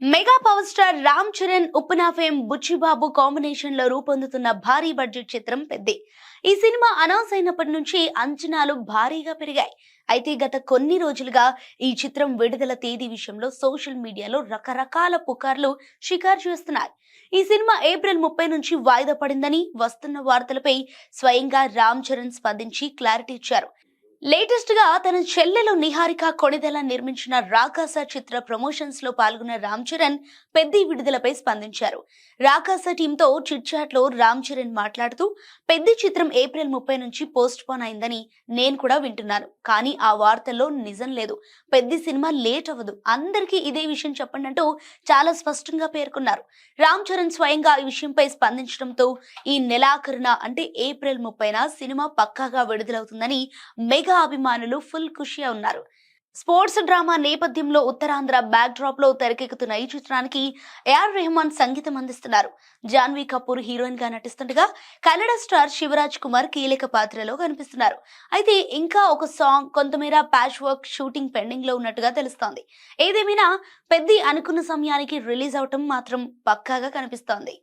Mega power star Ram Charan Uppena fame Buchibabu combination లో రూపొందుతున్న భారీ బడ్జెట్ చిత్రం పెద్ది. ఈ సినిమా అనౌన్స్ అయినప్పటి నుంచి అంచనాలు భారీగా పెరిగాయి. అయితే గత కొన్ని రోజులుగా ఈ చిత్రం విడుదల తేదీ విషయంలో సోషల్ మీడియాలో రకరకాల పుకార్లు షికారు చేస్తున్నారు. ఈ సినిమా ఏప్రిల్ 30 నుంచి వాయిదా పడిందని వస్తున్న వార్తలపై స్వయంగా రామ్ చరణ్ స్పందించి క్లారిటీ ఇచ్చారు. లేటెస్ట్ గా తన చెల్లెలు నిహారిక కొణిదెల నిర్మించిన రాకాస చిత్ర ప్రమోషన్స్ లో పాల్గొన్న రామ్ చరణ్ పెద్ది విడుదలపై స్పందించారు. రాకాస టీమ్ తో చిట్ చాట్ లో రామ్ చరణ్ మాట్లాడుతూ పెద్ది చిత్రం ఏప్రిల్ 30 నుంచి పోస్ట్ పోన్ అయిందని నేను కూడా వింటున్నాను, కానీ ఆ వార్తల్లో నిజం లేదు. పెద్ది సినిమా లేట్ అవ్వదు, అందరికీ ఇదే విషయం చెప్పండి అంటూ చాలా స్పష్టంగా పేర్కొన్నారు. రామ్ చరణ్ స్వయంగా ఈ విషయంపై స్పందించడంతో ఈ నెలాఖరున అంటే ఏప్రిల్ 30న సినిమా పక్కాగా విడుదలవుతుందని మెగా అభిమానులు ఫుల్ ఖుషి ఉన్నారు. స్పోర్ట్స్ డ్రామా నేపథ్యంలో ఉత్తరాంధ్ర బ్యాక్ డ్రాప్ లో తెరకెక్కుతున్న ఈ చిత్రానికి ఏఆర్ రెహమాన్ సంగీతం అందిస్తున్నారు. జాన్వీ కపూర్ హీరోయిన్ గా నటిస్తుండగా కన్నడ స్టార్ శివరాజ్ కుమార్ కీలక పాత్రలో కనిపిస్తున్నారు. అయితే ఇంకా ఒక సాంగ్ కొంతమేర ప్యాచ్ వర్క్ షూటింగ్ పెండింగ్ లో ఉన్నట్టుగా తెలుస్తోంది. ఏదేమైనా పెద్ది అనుకున్న సమయానికి రిలీజ్ అవటం మాత్రం పక్కాగా కనిపిస్తోంది.